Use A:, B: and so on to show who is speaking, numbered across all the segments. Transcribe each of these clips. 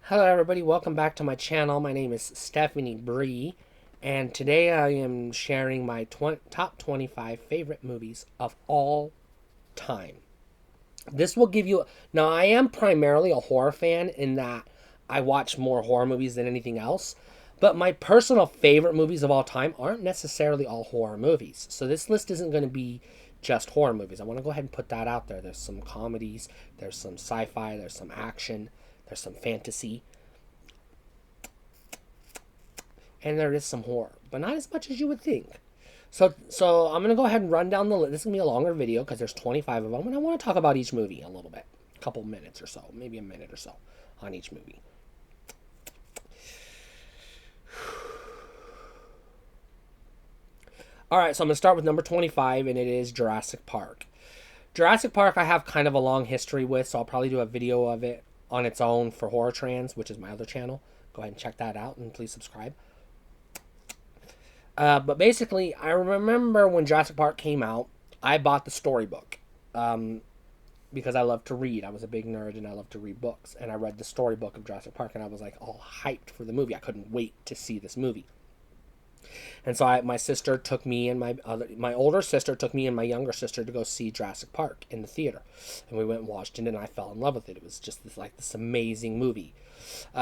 A: Hello everybody, welcome back to my channel. My name is Stephanie Bree, and today I am sharing my top 25 favorite movies of all time. This will give you... Now, I am primarily a horror fan in that I watch more horror movies than anything else, but my personal favorite movies of all time aren't necessarily all horror movies. So this list isn't going to be just horror movies. I want to go ahead and put that out there. There's some comedies, there's some sci-fi, there's some action, there's some fantasy, and there is some horror, but not as much as you would think. So I'm gonna go ahead and run down the list. This is gonna be a longer video because there's 25 of them, and I want to talk about each movie a little bit, a couple minutes or so, maybe a minute or so on each movie. All right, so I'm gonna start with number 25, and it is Jurassic Park. Jurassic Park, I have kind of a long history with, so I'll probably do a video of it on its own for Horror Trans, which is my other channel. Go ahead and check that out, and please subscribe. But basically, I remember when Jurassic Park came out, I bought the storybook because I love to read. I was a big nerd and I love to read books. And I read the storybook of Jurassic Park and I was like all hyped for the movie. I couldn't wait to see this movie. And so my sister took me and my older sister took me and my younger sister to go see Jurassic Park in the theater. And we went and watched it and I fell in love with it. It was just this amazing movie.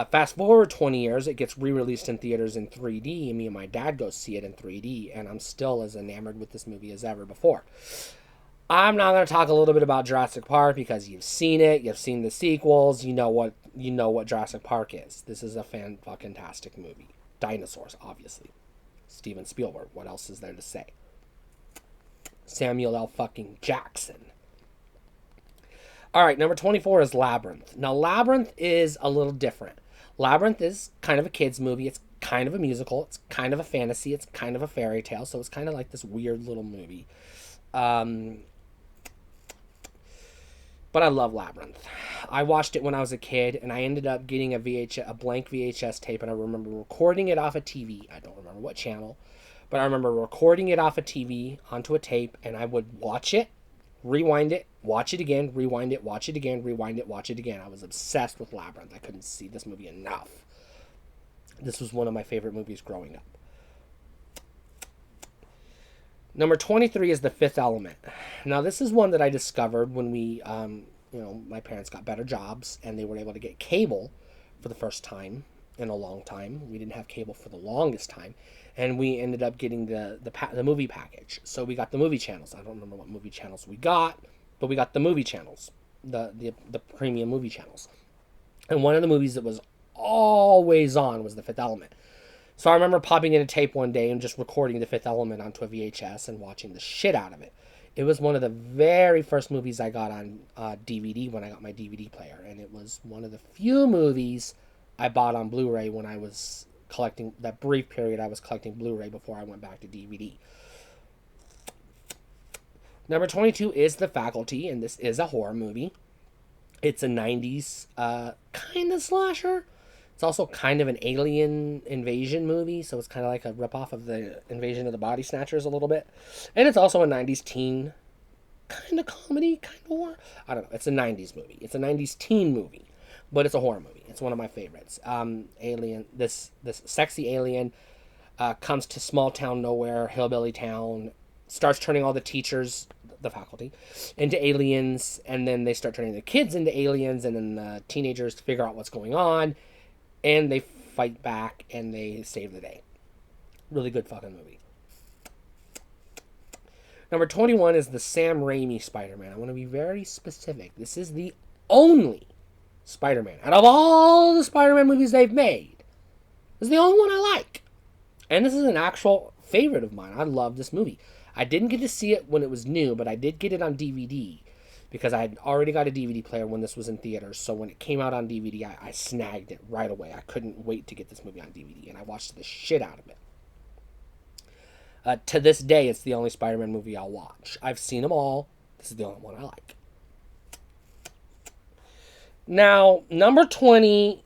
A: Fast forward 20 years, it gets re-released in theaters in 3D, and me and my dad go see it in 3D, and I'm still as enamored with this movie as ever before. I'm not going to talk a little bit about Jurassic Park because you've seen it, you've seen the sequels, you know what Jurassic Park is. This is a fan-fucking-tastic movie. Dinosaurs, obviously. Steven Spielberg, what else is there to say? Samuel L. fucking Jackson. All right, number 24 is Labyrinth. Now, Labyrinth is a little different. Labyrinth is kind of a kid's movie. It's kind of a musical. It's kind of a fantasy. It's kind of a fairy tale. So it's kind of like this weird little movie. But I love Labyrinth. I watched it when I was a kid, and I ended up getting a blank VHS tape, and I remember recording it off a TV. I don't remember what channel, but I remember recording it off a TV onto a tape, and I would watch it, rewind it, watch it again, rewind it, watch it again, rewind it, watch it again. I was obsessed with Labyrinth. I couldn't see this movie enough. This was one of my favorite movies growing up. Number 23 is The Fifth Element. Now, this is one that I discovered when my parents got better jobs and they were able to get cable for the first time in a long time. We didn't have cable for the longest time, and we ended up getting the movie package. So we got the movie channels. I don't remember what movie channels we got, but we got the movie channels, the premium movie channels. And one of the movies that was always on was The Fifth Element. So I remember popping in a tape one day and just recording The Fifth Element onto a VHS and watching the shit out of it. It was one of the very first movies I got on DVD when I got my DVD player, and it was one of the few movies I bought on Blu-ray when I was collecting, that brief period I was collecting Blu-ray before I went back to DVD. Number 22 is The Faculty, and this is a horror movie. It's a 90s kind of slasher. It's also kind of an alien invasion movie, so it's kind of like a ripoff of the Invasion of the Body Snatchers a little bit. And it's also a 90s teen kind of comedy, kind of horror. I don't know. It's a 90s movie. It's a 90s teen movie, but it's a horror movie. It's one of my favorites. This sexy alien comes to small town nowhere, hillbilly town, starts turning all the teachers, the faculty, into aliens, and then they start turning the kids into aliens, and then the teenagers figure out what's going on, and they fight back, and they save the day. Really good fucking movie. Number 21 is the Sam Raimi Spider-Man. I want to be very specific. This is the only Spider-Man out of all the Spider-Man movies they've made. This is the only one I like. And this is an actual favorite of mine. I love this movie. I didn't get to see it when it was new, but I did get it on DVD because I had already got a DVD player when this was in theaters. So when it came out on DVD, I snagged it right away. I couldn't wait to get this movie on DVD, and I watched the shit out of it. To this day, it's the only Spider-Man movie I'll watch. I've seen them all. This is the only one I like. Now, number 20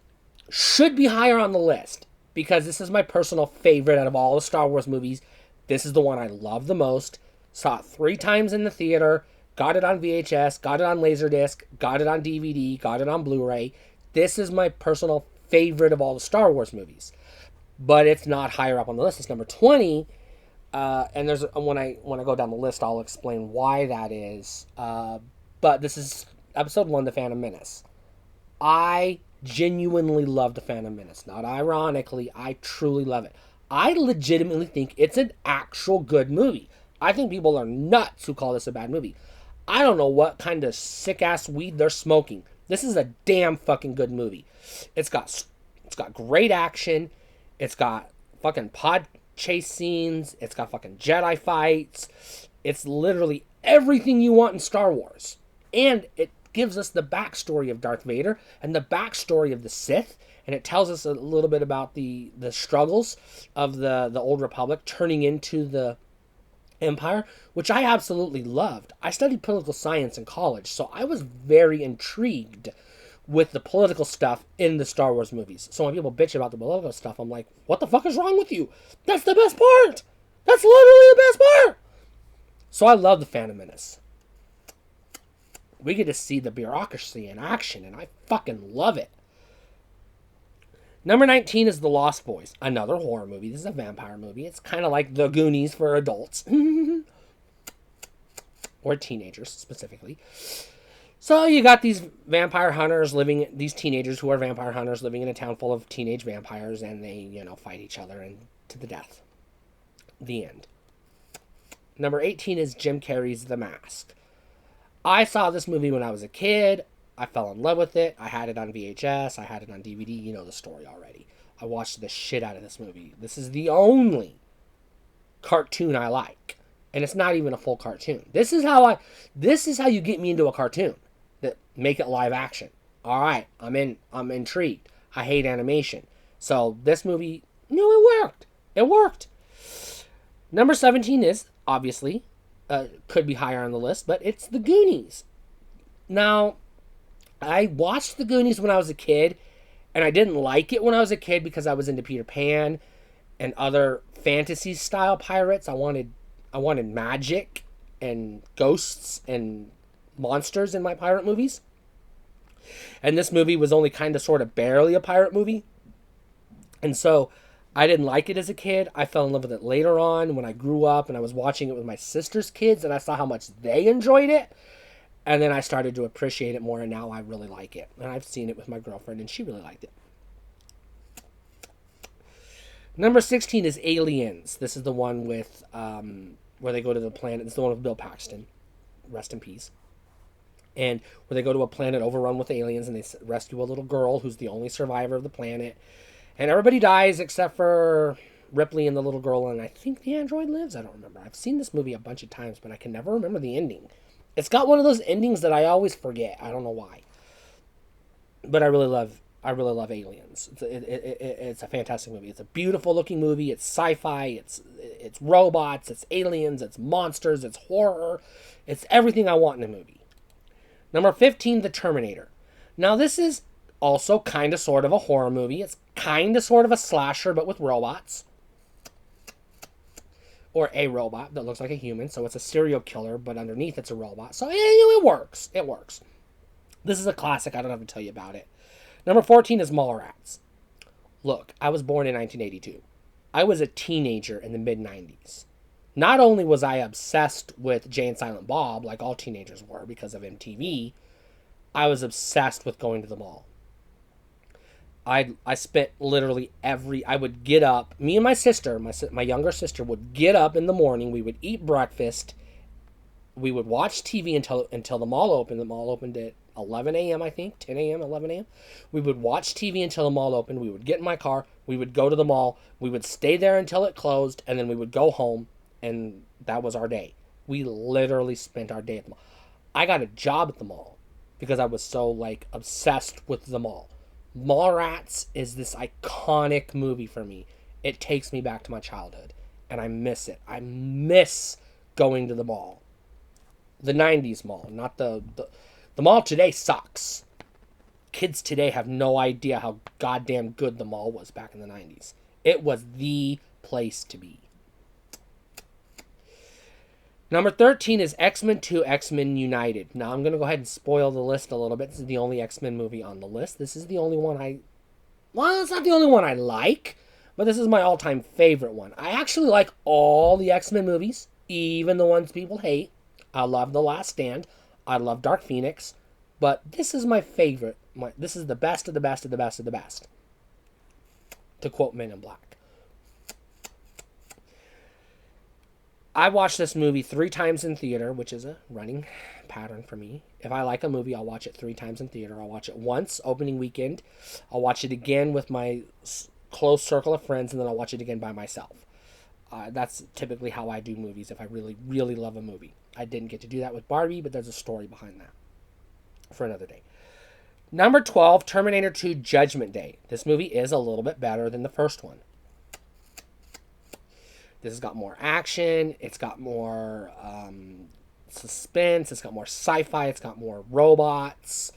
A: should be higher on the list because this is my personal favorite out of all the Star Wars movies. This is the one I love the most. Saw it 3 times in the theater. Got it on VHS. Got it on Laserdisc. Got it on DVD. Got it on Blu-ray. This is my personal favorite of all the Star Wars movies. But it's not higher up on the list. It's number 20. And there's when I go down the list, I'll explain why that is. But this is episode 1, The Phantom Menace. I genuinely love The Phantom Menace. Not ironically, I truly love it. I legitimately think it's an actual good movie. I think people are nuts who call this a bad movie. I don't know what kind of sick-ass weed they're smoking. This is a damn fucking good movie. It's got great action. It's got fucking pod chase scenes. It's got fucking Jedi fights. It's literally everything you want in Star Wars. And it gives us the backstory of Darth Vader and the backstory of the Sith. And it tells us a little bit about the struggles of the Old Republic turning into the Empire, which I absolutely loved. I studied political science in college, so I was very intrigued with the political stuff in the Star Wars movies. So when people bitch about the political stuff, I'm like, what the fuck is wrong with you? That's the best part! That's literally the best part! So I love The Phantom Menace. We get to see the bureaucracy in action, and I fucking love it. Number 19 is The Lost Boys, another horror movie. This is a vampire movie. It's kind of like The Goonies for adults. Or teenagers, specifically. So you got these vampire hunters these teenagers who are vampire hunters living in a town full of teenage vampires, and they, fight each other and to the death. The end. Number 18 is Jim Carrey's The Mask. I saw this movie when I was a kid. I fell in love with it. I had it on VHS. I had it on DVD. You know the story already. I watched the shit out of this movie. This is the only cartoon I like. And it's not even a full cartoon. This is how you get me into a cartoon. That make it live action. Alright, I'm intrigued. I hate animation. So this movie, it worked. It worked. Number 17 is, obviously, could be higher on the list, but it's The Goonies. Now, I watched The Goonies when I was a kid, and I didn't like it when I was a kid because I was into Peter Pan and other fantasy-style pirates. I wanted magic and ghosts and monsters in my pirate movies. And this movie was only kind of sort of barely a pirate movie. And so I didn't like it as a kid. I fell in love with it later on when I grew up and I was watching it with my sister's kids and I saw how much they enjoyed it. And then I started to appreciate it more, and now I really like it. And I've seen it with my girlfriend, and she really liked it. Number 16 is Aliens. This is the one with where they go to the planet. It's the one with Bill Paxton. Rest in peace. And where they go to a planet overrun with aliens, and they rescue a little girl who's the only survivor of the planet. And everybody dies except for Ripley and the little girl, and I think the android lives. I don't remember. I've seen this movie a bunch of times, but I can never remember the ending. It's got one of those endings that I always forget. I don't know why. But I really love Aliens. It's a fantastic movie. It's a beautiful looking movie. It's sci-fi. It's robots. It's aliens. It's monsters. It's horror. It's everything I want in a movie. Number 15, The Terminator. Now this is also kind of sort of a horror movie. It's kind of sort of a slasher, but with robots. Or a robot that looks like a human. So it's a serial killer, but underneath it's a robot. So it works. It works. This is a classic. I don't have to tell you about it. Number 14 is Mallrats. Look, I was born in 1982. I was a teenager in the mid-90s. Not only was I obsessed with Jay and Silent Bob, like all teenagers were because of MTV, I was obsessed with going to the mall. I spent literally I would get up, me and my sister, my younger sister would get up in the morning, we would eat breakfast, we would watch TV until the mall opened. The mall opened at 11 a.m. I think, 10 a.m., 11 a.m. We would watch TV until the mall opened, we would get in my car, we would go to the mall, we would stay there until it closed, and then we would go home, and that was our day. We literally spent our day at the mall. I got a job at the mall because I was so, obsessed with the mall. Mallrats is this iconic movie for me. It takes me back to my childhood, and I miss it. I miss going to the mall. The 90s mall, not the mall today sucks. Kids today have no idea how goddamn good the mall was back in the 90s. It was the place to be. Number 13 is X-Men 2, X-Men United. Now, I'm going to go ahead and spoil the list a little bit. This is the only X-Men movie on the list. This is the only one I Well, it's not the only one I like, but this is my all-time favorite one. I actually like all the X-Men movies, even the ones people hate. I love The Last Stand. I love Dark Phoenix. But this is my favorite. This is the best of the best of the best of the best. To quote Men in Black. I watched this movie 3 times in theater, which is a running pattern for me. If I like a movie, I'll watch it 3 times in theater. I'll watch it once, opening weekend. I'll watch it again with my close circle of friends, and then I'll watch it again by myself. That's typically how I do movies if I really, really love a movie. I didn't get to do that with Barbie, but there's a story behind that for another day. Number 12, Terminator 2 Judgment Day. This movie is a little bit better than the first one. This has got more action. It's got more suspense. It's got more sci-fi. It's got more robots.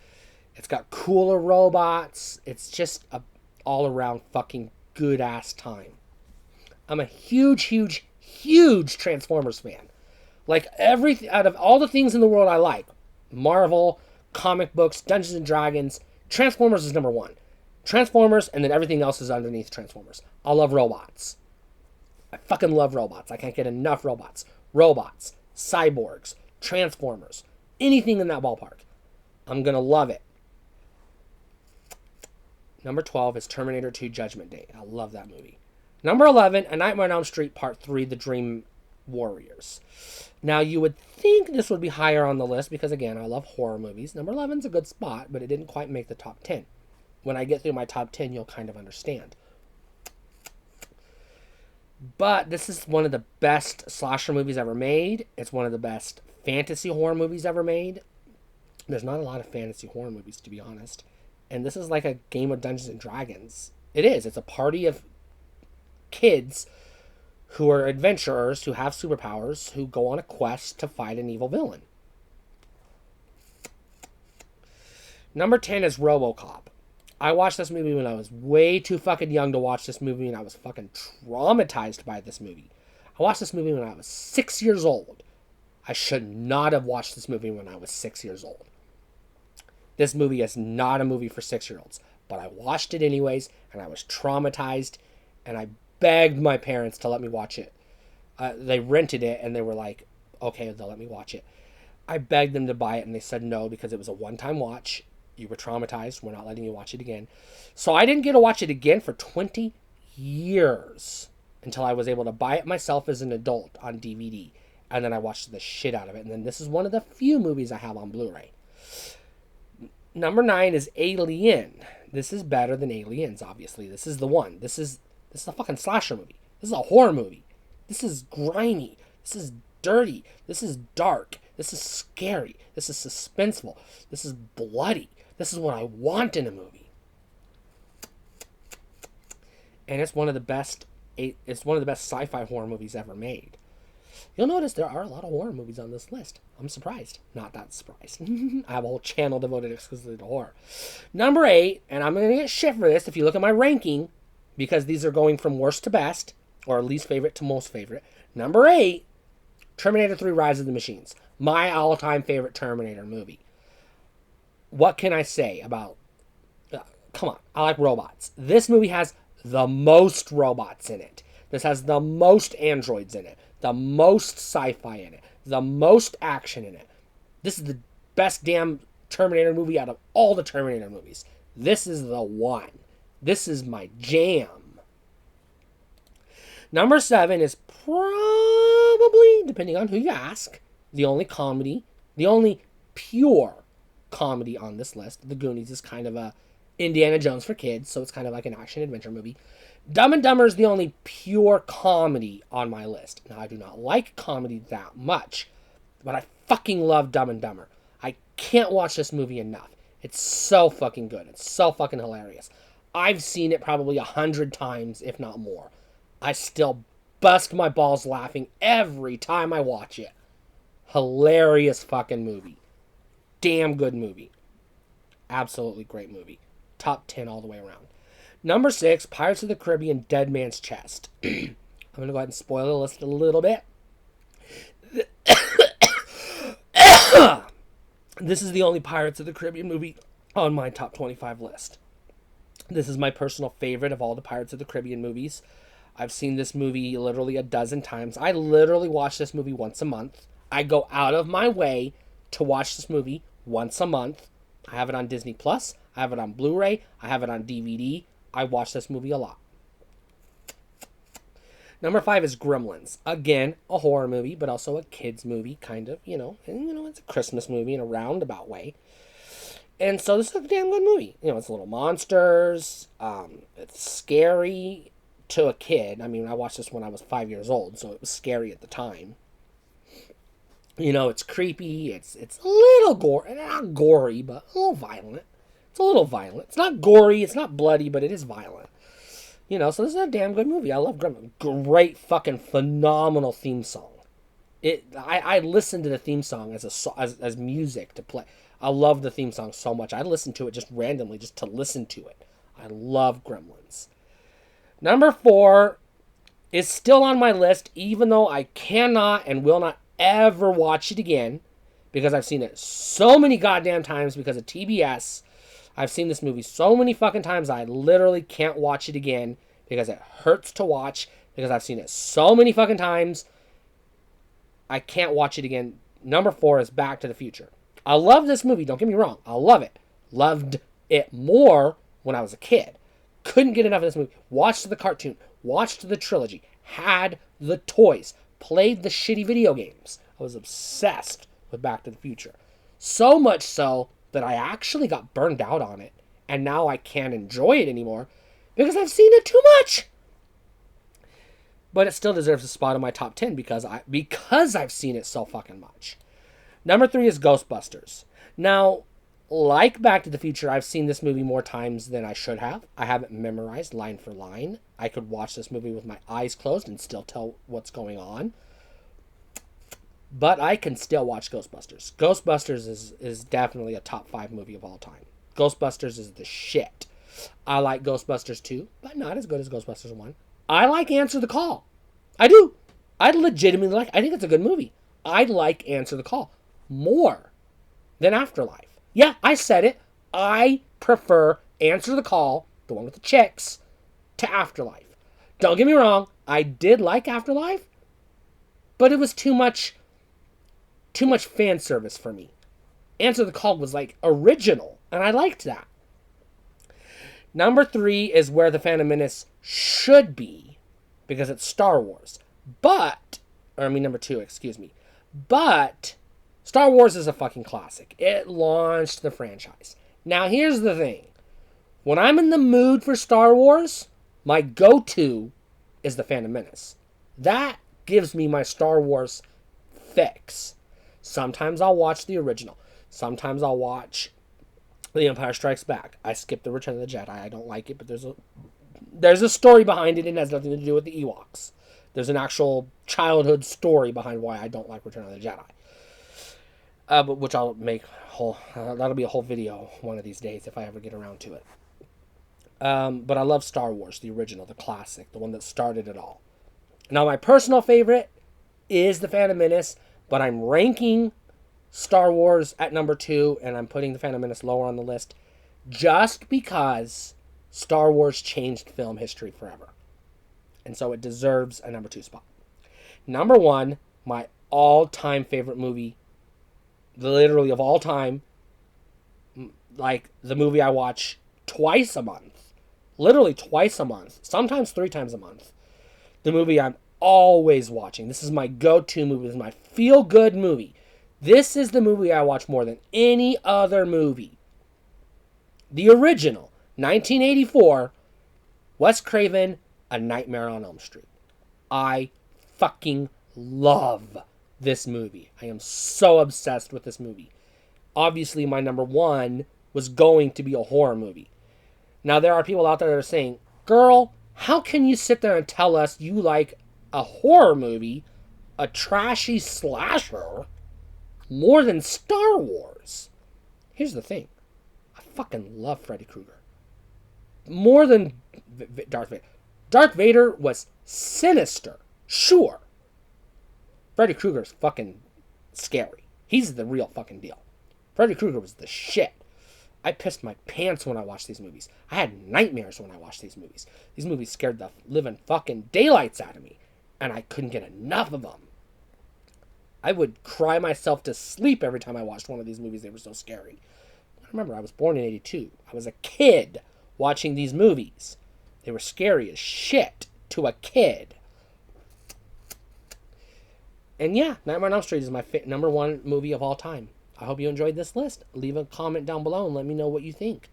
A: It's got cooler robots. It's just a all-around fucking good-ass time. I'm a huge, huge, huge Transformers fan. Like, everything, out of all the things in the world I like, Marvel, comic books, Dungeons and Dragons, Transformers is number 1. Transformers, and then everything else is underneath Transformers. I love robots. I fucking love robots. I can't get enough robots. Robots, cyborgs, Transformers, anything in that ballpark. I'm going to love it. Number 12 is Terminator 2 Judgment Day. I love that movie. Number 11, A Nightmare on Elm Street Part 3, The Dream Warriors. Now, you would think this would be higher on the list because, again, I love horror movies. Number 11 is a good spot, but it didn't quite make the top 10. When I get through my top 10, you'll kind of understand. But this is one of the best slasher movies ever made. It's one of the best fantasy horror movies ever made. There's not a lot of fantasy horror movies, to be honest. And this is like a game of Dungeons and Dragons. It is. It's a party of kids who are adventurers, who have superpowers, who go on a quest to fight an evil villain. Number 10 is RoboCop. I watched this movie when I was way too fucking young to watch this movie, and I was fucking traumatized by this movie. I watched this movie when I was 6 years old. I should not have watched this movie when I was 6 years old. This movie is not a movie for 6-year-olds, but I watched it anyways, and I was traumatized, and I begged my parents to let me watch it. They rented it, and they were like, okay, they'll let me watch it. I begged them to buy it, and they said no, because it was a one-time watch. You were traumatized. We're not letting you watch it again. So I didn't get to watch it again for 20 years until I was able to buy it myself as an adult on DVD. And then I watched the shit out of it. And then this is one of the few movies I have on Blu-ray. Number 9 is Alien. This is better than Aliens, obviously. This is the one. This is a fucking slasher movie. This is a horror movie. This is grimy. This is dirty. This is dark. This is scary. This is suspenseful. This is bloody. This is what I want in a movie. And it's one of the best sci-fi horror movies ever made. You'll notice there are a lot of horror movies on this list. I'm surprised. Not that surprised. I have a whole channel devoted exclusively to horror. Number 8, and I'm going to get shit for this if you look at my ranking, because these are going from worst to best, or least favorite to most favorite. Number 8, Terminator 3 Rise of the Machines. My all-time favorite Terminator movie. What can I say about... come on, I like robots. This movie has the most robots in it. This has the most androids in it. The most sci-fi in it. The most action in it. This is the best damn Terminator movie out of all the Terminator movies. This is the one. This is my jam. Number 7 is probably, depending on who you ask, the only comedy, the only pure comedy on this list. The Goonies is kind of a Indiana Jones for kids, so it's kind of like an action-adventure movie. Dumb and Dumber is the only pure comedy on my list. Now, I do not like comedy that much, but I fucking love Dumb and Dumber. I can't watch this movie enough. It's so fucking good. It's so fucking hilarious. I've seen it probably 100 times, if not more. I still bust my balls laughing every time I watch it. Hilarious fucking movie. Damn good movie. Absolutely great movie. Top 10 all the way around. Number 6, Pirates of the Caribbean, Dead Man's Chest. I'm going to go ahead and spoil the list a little bit. This is the only Pirates of the Caribbean movie on my top 25 list. This is my personal favorite of all the Pirates of the Caribbean movies. I've seen this movie literally a dozen times. I literally watch this movie once a month. I go out of my way to watch this movie once a month. I have it on Disney Plus. I have it on Blu-ray. I have it on DVD. I watch this movie a lot. Number 5 is Gremlins. Again, a horror movie, but also a kids movie, kind of. It's a Christmas movie in a roundabout way. And so this is a damn good movie. It's little monsters. It's scary to a kid. I mean, I watched this when I was 5 years old, so it was scary at the time. It's creepy. It's a little gory. Not gory, but a little violent. It's a little violent. It's not gory. It's not bloody, but it is violent. So this is a damn good movie. I love Gremlins. Great fucking phenomenal theme song. I listen to the theme song as music to play. I love the theme song so much. I listen to it just randomly, just to listen to it. I love Gremlins. Number 4 is still on my list, even though I cannot and will not ever watch it again, because I've seen it so many goddamn times because of TBS. I've seen this movie so many fucking times I literally can't watch it again because it hurts to watch, because I've seen it so many fucking times I can't watch it again. Number 4 is Back to the Future. I love this movie, don't get me wrong. I love it. Loved it more when I was a kid. Couldn't get enough of this movie. Watched the cartoon. Watched the trilogy. Had the toys. Played the shitty video games. I was obsessed with Back to the Future. So much so that I actually got burned out on it. And now I can't enjoy it anymore because I've seen it too much. But it still deserves a spot in my top 10 because I've seen it so fucking much. Number 3 is Ghostbusters. Now, like Back to the Future, I've seen this movie more times than I should have. I have it memorized line for line. I could watch this movie with my eyes closed and still tell what's going on. But I can still watch Ghostbusters. Ghostbusters is definitely a top 5 movie of all time. Ghostbusters is the shit. I like Ghostbusters 2, but not as good as Ghostbusters 1. I like Answer the Call. I do. I legitimately I think it's a good movie. I like Answer the Call more than Afterlife. Yeah, I said it. I prefer Answer the Call, the one with the chicks, to Afterlife. Don't get me wrong, I did like Afterlife, but it was too much fan service for me. Answer the Call was original, and I liked that. Number 3 is where the Phantom Menace should be, because it's Star Wars. Number 2, excuse me. But Star Wars is a fucking classic. It launched the franchise. Now, here's the thing. When I'm in the mood for Star Wars, my go-to is the Phantom Menace. That gives me my Star Wars fix. Sometimes I'll watch the original. Sometimes I'll watch The Empire Strikes Back. I skip the Return of the Jedi. I don't like it, but there's a story behind it, and it has nothing to do with the Ewoks. There's an actual childhood story behind why I don't like Return of the Jedi. But which I'll make that'll be a whole video one of these days if I ever get around to it. But I love Star Wars, the original, the classic, the one that started it all. Now, my personal favorite is the Phantom Menace, but I'm ranking Star Wars at number 2, and I'm putting the Phantom Menace lower on the list just because Star Wars changed film history forever. And so it deserves a number 2 spot. Number 1, my all-time favorite movie, literally of all time, like the movie I watch twice a month, literally twice a month, sometimes 3 times a month. The movie I'm always watching. This is my go-to movie. This is my feel-good movie. This is the movie I watch more than any other movie. The original, 1984, Wes Craven, A Nightmare on Elm Street. I fucking love this movie. I am so obsessed with this movie. Obviously, my number 1 was going to be a horror movie. Now, there are people out there that are saying, girl, how can you sit there and tell us you like a horror movie, a trashy slasher, more than Star Wars? Here's the thing. I fucking love Freddy Krueger. More than Darth Vader. Darth Vader was sinister, sure. Freddy Krueger's fucking scary. He's the real fucking deal. Freddy Krueger was the shit. I pissed my pants when I watched these movies. I had nightmares when I watched these movies. These movies scared the living fucking daylights out of me, and I couldn't get enough of them. I would cry myself to sleep every time I watched one of these movies. They were so scary. Remember, I was born in 82. I was a kid watching these movies. They were scary as shit to a kid. And yeah, Nightmare on Elm Street is my number one movie of all time. I hope you enjoyed this list. Leave a comment down below and let me know what you think.